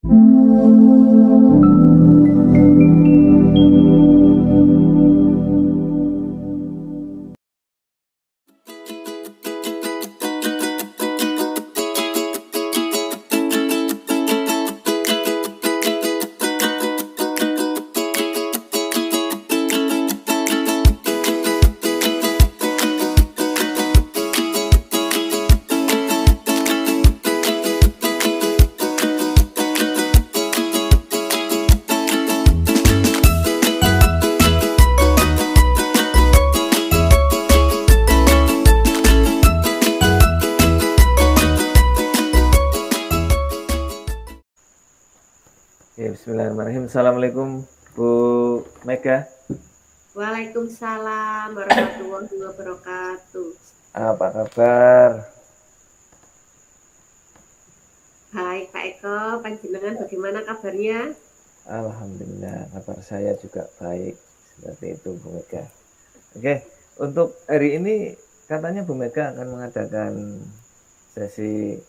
Ya, bismillahirrahmanirrahim. Assalamualaikum Bu Mega. Waalaikumsalam warahmatullahi wabarakatuh. Apa kabar? Baik Pak Eko, panjenengan bagaimana kabarnya? Alhamdulillah, kabar saya juga baik. Seperti itu Bu Mega. Oke, untuk hari ini katanya Bu Mega akan mengadakan sesi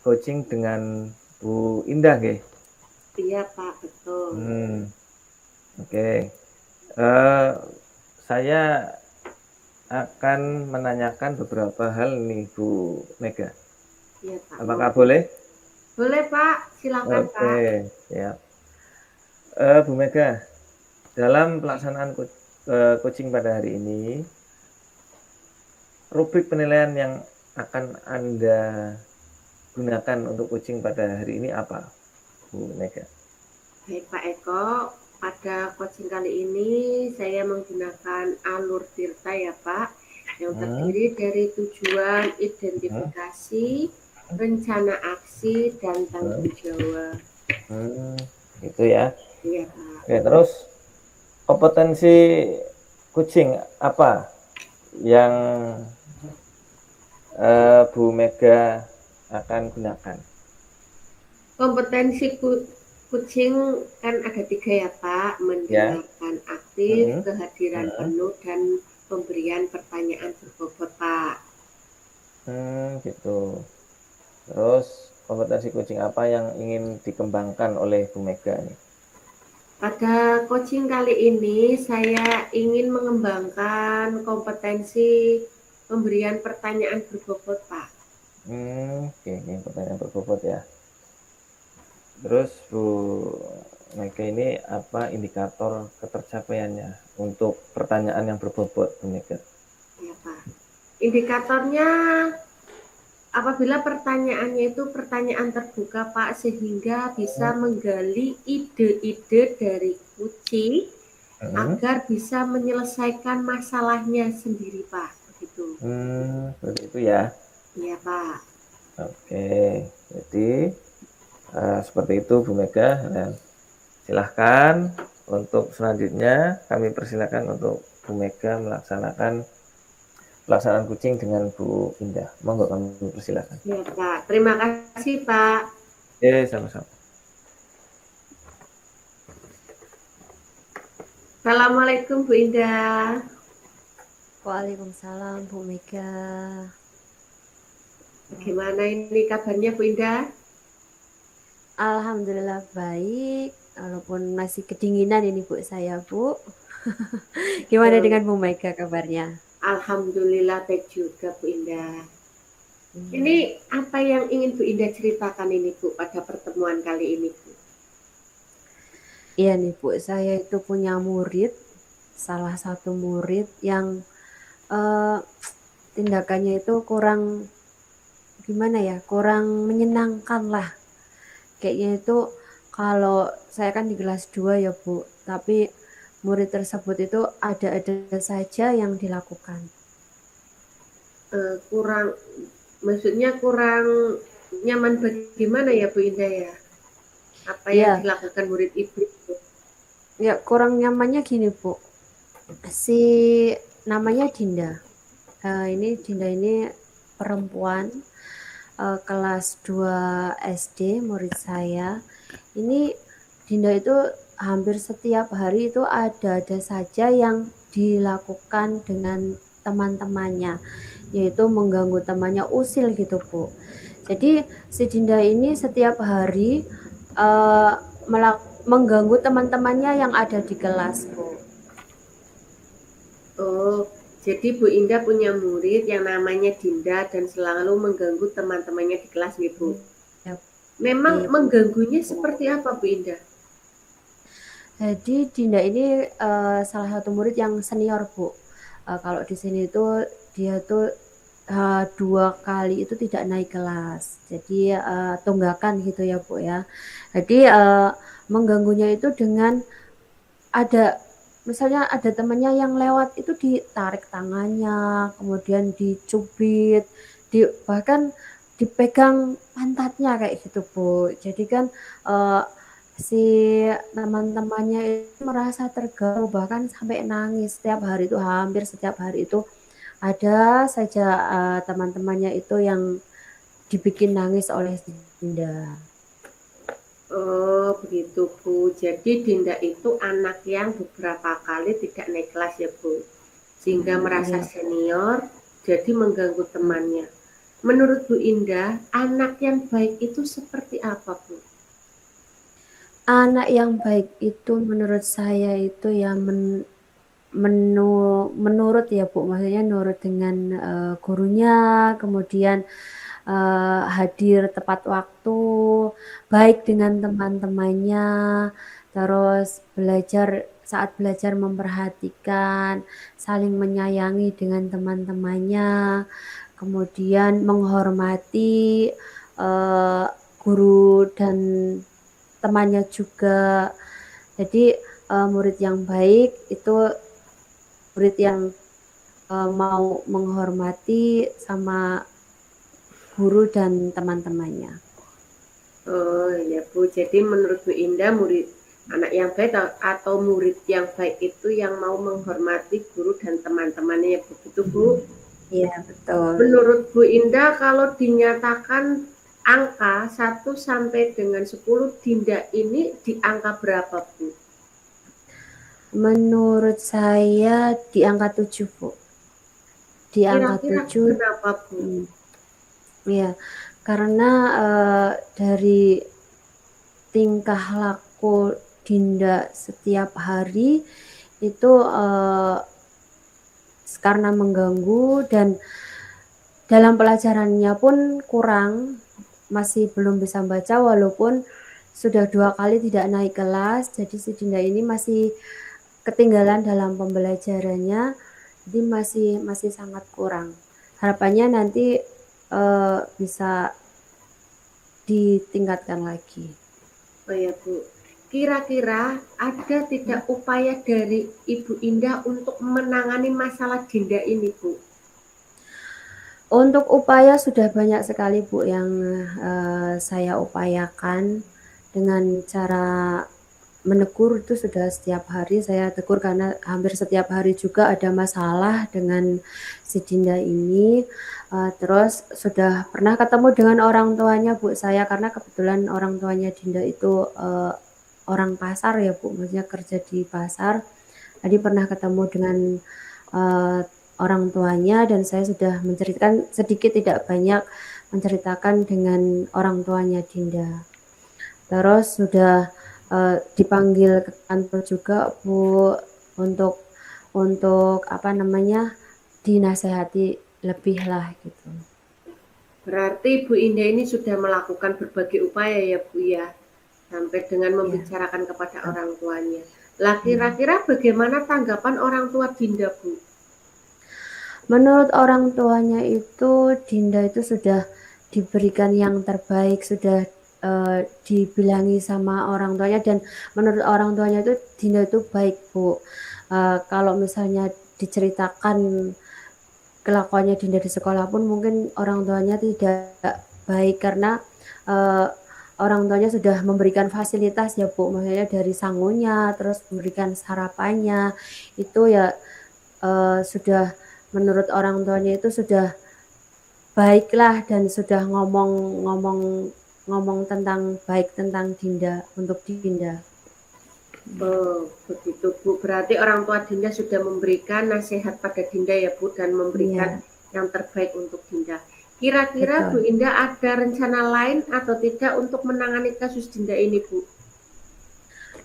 coaching dengan Bu Indah, nggih? Iya Pak, betul. Oke. Saya akan menanyakan beberapa hal nih Bu Mega. Iya Pak. Apakah boleh? Boleh Pak, silakan Pak. Oke, ya. Bu Mega, dalam pelaksanaan coaching pada hari ini, rubrik penilaian yang akan Anda gunakan untuk coaching pada hari ini apa, Bu Mega? Baik Pak Eko, pada coaching kali ini saya menggunakan alur Tirta ya Pak, yang terdiri dari tujuan, identifikasi, rencana aksi, dan tanggung jawab. Itu ya. Iya Pak. Oke, terus kompetensi coaching apa yang Bu Mega akan gunakan? Kompetensi coaching kan ada 3 ya Pak, mendengarkan aktif, kehadiran penuh, dan pemberian pertanyaan berbobot Pak. Gitu. Terus kompetensi coaching apa yang ingin dikembangkan oleh Bu Mega nih? Pada coaching kali ini saya ingin mengembangkan kompetensi pemberian pertanyaan berbobot Pak. Oke, pertanyaan berbobot ya. Terus Bu Mega ini apa indikator ketercapaiannya untuk pertanyaan yang berbobot, Bu Mega? Ya Pak. Indikatornya apabila pertanyaannya itu pertanyaan terbuka Pak, sehingga bisa menggali ide-ide dari coaching agar bisa menyelesaikan masalahnya sendiri Pak. Begitu. Seperti itu ya. Iya Pak. Oke, jadi seperti itu Bu Mega. Dan silahkan untuk selanjutnya kami persilakan untuk Bu Mega melaksanakan pelaksanaan coaching dengan Bu Indah. Monggo kami persilakan. Ya Pak, terima kasih Pak. Sama-sama. Assalamualaikum Bu Indah. Waalaikumsalam Bu Mega. Bagaimana ini kabarnya Bu Indah? Alhamdulillah baik, walaupun masih kedinginan ini Bu saya Bu. Gimana dengan Bu Mega kabarnya? Alhamdulillah baik juga Bu Indah. Ini apa yang ingin Bu Indah ceritakan ini Bu pada pertemuan kali ini Bu? Iya nih Bu, saya itu punya murid, salah satu murid yang tindakannya itu kurang gimana ya, kurang menyenangkan lah. Kayaknya itu kalau saya kan di kelas 2 ya Bu, tapi murid tersebut itu ada-ada saja yang dilakukan. Maksudnya kurang nyaman bagaimana ya Bu Indah ya? Apa yang dilakukan murid Ibu? Ya kurang nyamannya gini Bu, si namanya Dinda. Dinda ini perempuan kelas 2 SD murid saya. Ini Dinda itu hampir setiap hari itu ada saja yang dilakukan dengan teman-temannya, yaitu mengganggu temannya, usil gitu Bu. Jadi si Dinda ini setiap hari uh, mengganggu teman-temannya yang ada di kelas, Bu. Oh, jadi Bu Indah punya murid yang namanya Dinda dan selalu mengganggu teman-temannya di kelas nih, Bu. Ya, Memang Bu. mengganggunya seperti apa, Bu Indah? Jadi Dinda ini salah satu murid yang senior, Bu. Kalau di sini itu dia tuh 2 kali itu tidak naik kelas. Jadi tunggakan gitu ya, Bu ya. Jadi mengganggunya itu dengan ada misalnya ada temannya yang lewat itu ditarik tangannya, kemudian dicubit, bahkan dipegang pantatnya kayak gitu, Bu. Jadi kan si teman-temannya itu merasa terganggu bahkan sampai nangis setiap hari itu, hampir setiap hari itu ada saja teman-temannya itu yang dibikin nangis oleh Dinda. Oh, begitu, Bu. Jadi Dinda itu anak yang beberapa kali tidak naik kelas ya, Bu. Sehingga merasa Iya. senior, jadi mengganggu temannya. Menurut Bu Indah, anak yang baik itu seperti apa, Bu? Anak yang baik itu menurut saya itu ya menurut ya, Bu, maksudnya nurut dengan gurunya, kemudian hadir tepat waktu, baik dengan teman-temannya, terus saat belajar memperhatikan, saling menyayangi dengan teman-temannya, kemudian menghormati guru dan temannya juga. Jadi murid yang baik itu murid yang mau menghormati sama guru dan teman-temannya. Oh ya, Bu. Jadi menurut Bu Indah, anak yang baik atau murid yang baik itu yang mau menghormati guru dan teman-temannya, begitu, Bu? Iya, betul. Menurut Bu Indah, kalau dinyatakan angka 1 sampai dengan 10, Dinda ini di angka berapa, Bu? Menurut saya di angka 7, Bu. Di angka Kira-kira 7. kenapa, Bu? Ya, karena dari tingkah laku Dinda setiap hari itu karena mengganggu dan dalam pelajarannya pun kurang, masih belum bisa baca walaupun sudah 2 kali tidak naik kelas. Jadi si Dinda ini masih ketinggalan dalam pembelajarannya, jadi masih sangat kurang. Harapannya nanti bisa ditingkatkan lagi. Oh ya, Bu. Kira-kira ada tidak upaya dari Ibu Indah untuk menangani masalah Dinda ini, Bu? Untuk upaya sudah banyak sekali, Bu, yang saya upayakan dengan cara menegur. Itu sudah setiap hari saya tegur karena hampir setiap hari juga ada masalah dengan si Dinda ini. Terus sudah pernah ketemu dengan orang tuanya, Bu, saya karena kebetulan orang tuanya Dinda itu orang pasar ya, Bu, maksudnya kerja di pasar. Tadi pernah ketemu dengan orang tuanya dan saya sudah menceritakan sedikit tidak banyak menceritakan dengan orang tuanya Dinda. Terus sudah dipanggil ke kantor juga, Bu, untuk apa namanya dinasehati lebih lah gitu. Berarti Bu Indah ini sudah melakukan berbagai upaya ya, Bu ya, sampai dengan membicarakan kepada orang tuanya. Lah kira-kira bagaimana tanggapan orang tua Dinda, Bu? Menurut orang tuanya itu Dinda itu sudah diberikan yang terbaik, sudah dibilangi sama orang tuanya dan menurut orang tuanya itu Dinda itu baik, Bu. Kalau misalnya diceritakan kelakuannya Dinda di sekolah pun mungkin orang tuanya tidak baik karena orang tuanya sudah memberikan fasilitas ya, Bu, maksudnya dari sangunya, terus memberikan sarapannya, itu ya sudah menurut orang tuanya itu sudah baiklah dan sudah ngomong tentang baik tentang Dinda untuk Dinda. Oh, begitu, Bu. Berarti orang tua Dinda sudah memberikan nasihat pada Dinda ya, Bu, dan memberikan yang terbaik untuk Dinda. Kira-kira Bu betul. Indah ada rencana lain atau tidak untuk menangani kasus Dinda ini, Bu?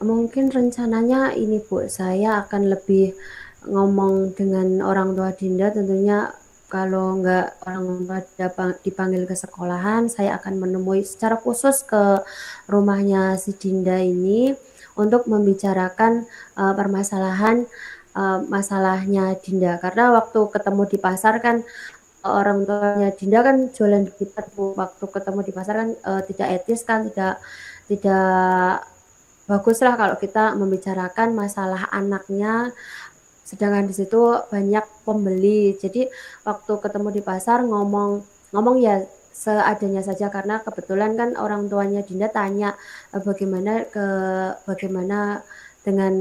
Mungkin rencananya ini Bu, saya akan lebih ngomong dengan orang tua Dinda, tentunya kalau nggak orang tua dipanggil ke sekolahan, saya akan menemui secara khusus ke rumahnya si Dinda ini untuk membicarakan permasalahan masalahnya Dinda. Karena waktu ketemu di pasar kan orang tuanya Dinda kan jualan di dekat Bu. Waktu ketemu di pasar kan tidak etis kan, tidak baguslah kalau kita membicarakan masalah anaknya, sedangkan di situ banyak pembeli. Jadi waktu ketemu di pasar ngomong ya seadanya saja karena kebetulan kan orang tuanya Dinda tanya bagaimana dengan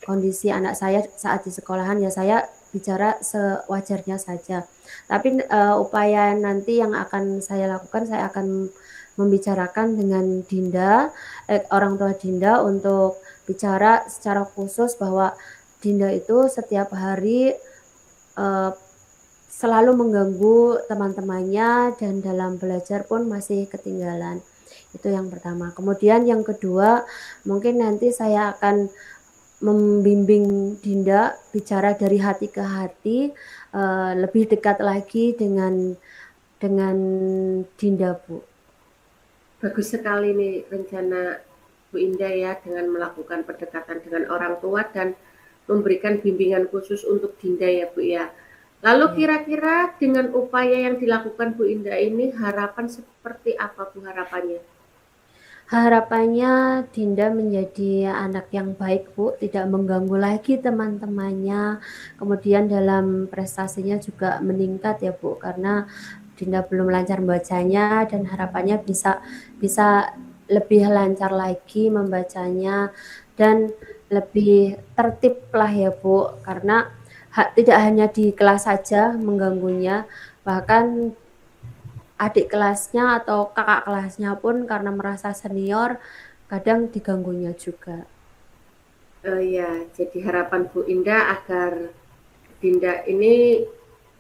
kondisi anak saya saat di sekolahan, ya saya bicara sewajarnya saja. Tapi upaya nanti yang akan saya lakukan, saya akan membicarakan dengan Dinda, orang tua Dinda untuk bicara secara khusus bahwa Dinda itu setiap hari selalu mengganggu teman-temannya dan dalam belajar pun masih ketinggalan. Itu yang pertama. Kemudian yang kedua, mungkin nanti saya akan membimbing Dinda bicara dari hati ke hati, lebih dekat lagi dengan Dinda, Bu. Bagus sekali nih rencana Bu Indah ya, dengan melakukan pendekatan dengan orang tua dan memberikan bimbingan khusus untuk Dinda ya Bu ya. Lalu kira-kira dengan upaya yang dilakukan Bu Indah ini, harapan seperti apa Bu harapannya? Harapannya Dinda menjadi anak yang baik Bu, tidak mengganggu lagi teman-temannya. Kemudian dalam prestasinya juga meningkat ya Bu, karena Dinda belum lancar membacanya dan harapannya bisa lebih lancar lagi membacanya dan lebih tertib lah ya Bu, karena tidak hanya di kelas saja mengganggunya, bahkan adik kelasnya atau kakak kelasnya pun karena merasa senior kadang diganggunya juga. Ya, jadi harapan Bu Indah agar Dinda ini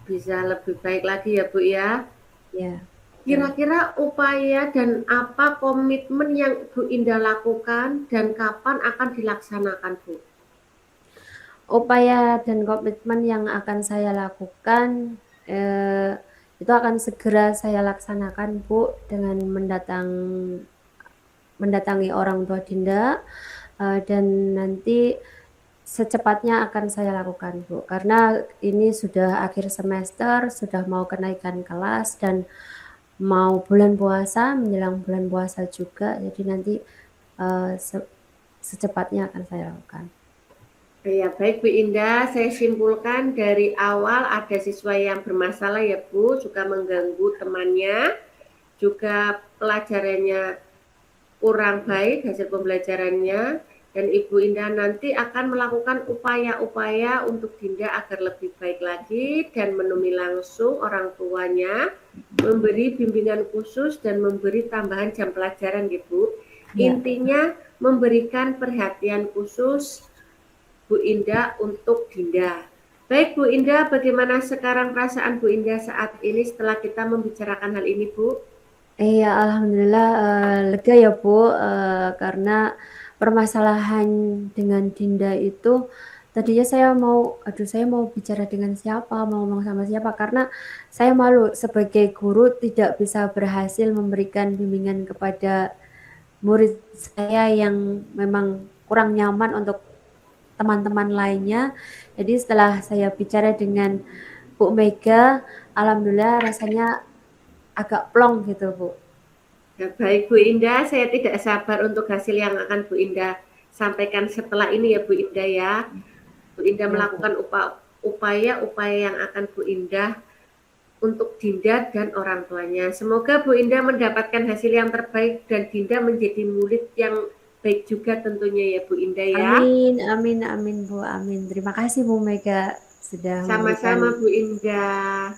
bisa lebih baik lagi ya Bu ya. Ya. Kira-kira upaya dan apa komitmen yang Bu Indah lakukan dan kapan akan dilaksanakan Bu? Upaya dan komitmen yang akan saya lakukan itu akan segera saya laksanakan Bu dengan mendatangi orang tua Dinda dan nanti secepatnya akan saya lakukan Bu, karena ini sudah akhir semester, sudah mau kenaikan kelas dan mau bulan puasa, menjelang bulan puasa juga, jadi nanti secepatnya akan saya lakukan. Ya, baik Bu Indah, saya simpulkan dari awal ada siswa yang bermasalah ya Bu, suka mengganggu temannya, juga pelajarannya kurang baik hasil pembelajarannya, dan Ibu Indah nanti akan melakukan upaya-upaya untuk Dinda agar lebih baik lagi dan menemui langsung orang tuanya, memberi bimbingan khusus dan memberi tambahan jam pelajaran gitu. Ya. Intinya memberikan perhatian khusus Bu Indah untuk Dinda. Baik Bu Indah, bagaimana sekarang perasaan Bu Indah saat ini setelah kita membicarakan hal ini Bu? Iya, alhamdulillah lega ya Bu, karena permasalahan dengan Dinda itu tadinya saya mau bicara dengan siapa, mau ngomong sama siapa, karena saya malu sebagai guru tidak bisa berhasil memberikan bimbingan kepada murid saya yang memang kurang nyaman untuk teman-teman lainnya. Jadi setelah saya bicara dengan Bu Mega, alhamdulillah rasanya agak plong gitu Bu. Ya, baik Bu Indah, saya tidak sabar untuk hasil yang akan Bu Indah sampaikan setelah ini ya Bu Indah ya. Bu Indah Ya, melakukan upaya-upaya yang akan Bu Indah untuk Dinda dan orang tuanya. Semoga Bu Indah mendapatkan hasil yang terbaik dan Dinda menjadi murid yang baik juga tentunya ya Bu Indah ya. Amin, amin, amin Bu, amin. Terima kasih Bu Mega sudah memberikan. Sama-sama Bu Indah.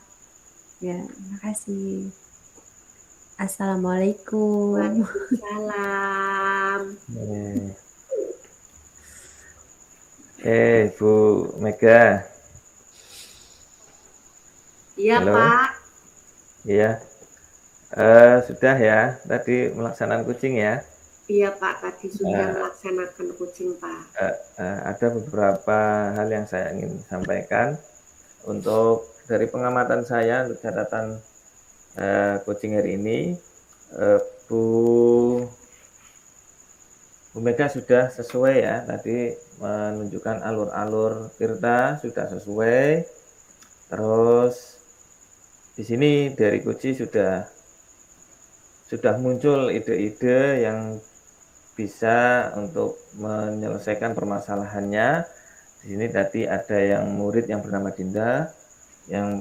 Ya, terima kasih. Assalamualaikum. Waalaikumsalam. Bu Mega. Iya Halo. Pak. Iya. Sudah ya, tadi melaksanakan kucing ya. Iya Pak, tadi sudah Nah, melaksanakan kucing Pak. ada beberapa hal yang saya ingin sampaikan. Untuk dari pengamatan saya untuk catatan kucing hari ini, Bu Mega sudah sesuai ya, tadi menunjukkan alur-alur Tirta sudah sesuai. Terus di sini dari Kuci sudah muncul ide-ide yang bisa untuk menyelesaikan permasalahannya. Di sini tadi ada yang murid yang bernama Dinda yang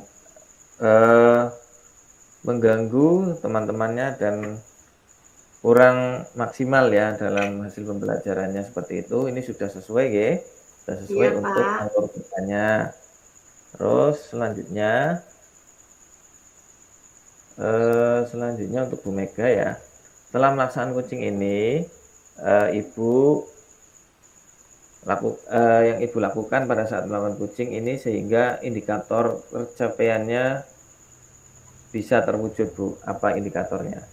mengganggu teman-temannya dan kurang maksimal ya dalam hasil pembelajarannya seperti itu. Ini sudah sesuai ya, sudah sesuai Iya untuk Pak. alur ceritanya. Terus selanjutnya untuk Bu Mega ya. Setelah melaksanakan kucing ini, yang Ibu lakukan pada saat melakukan kucing ini sehingga indikator pencapaiannya bisa terwujud, Bu. Apa indikatornya?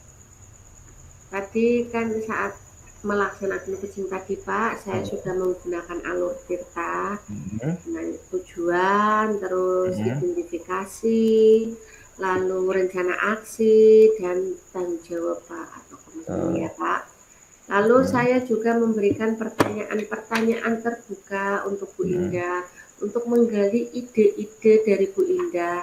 Tadi kan saat melaksanakan kucing tadi Pak, saya sudah menggunakan alur Tirta dengan tujuan, terus identifikasi, lalu rencana aksi dan tanggung jawab Pak atau komitmen ya Pak. Lalu saya juga memberikan pertanyaan-pertanyaan terbuka untuk Bu Indah, untuk menggali ide-ide dari Bu Indah,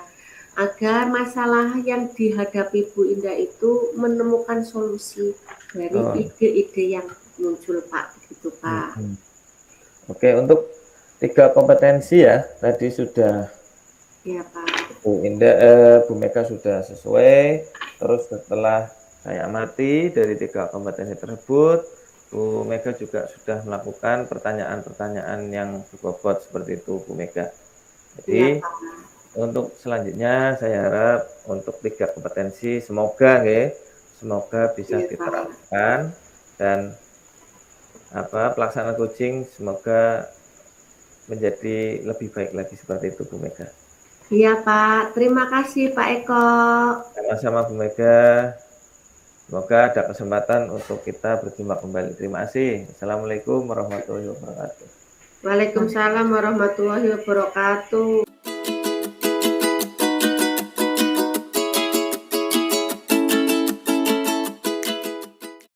agar masalah yang dihadapi Bu Indah itu menemukan solusi dari ide-ide yang muncul Pak, begitu Pak. Oke, untuk 3 kompetensi ya, tadi sudah Ya Pak. Bu Mega sudah sesuai. Terus setelah saya amati dari 3 kompetensi tersebut, Bu Mega juga sudah melakukan pertanyaan-pertanyaan yang berbobot seperti itu, Bu Mega. Jadi Ya, untuk selanjutnya saya harap untuk 3 kompetensi semoga bisa ya, diterapkan dan pelaksanaan coaching semoga menjadi lebih baik lagi seperti itu, Bu Mega. Iya Pak, terima kasih Pak Eko. Sama-sama Bu Mega. Semoga ada kesempatan untuk kita berjumpa kembali. Terima kasih. Assalamualaikum warahmatullahi wabarakatuh. Waalaikumsalam warahmatullahi wabarakatuh.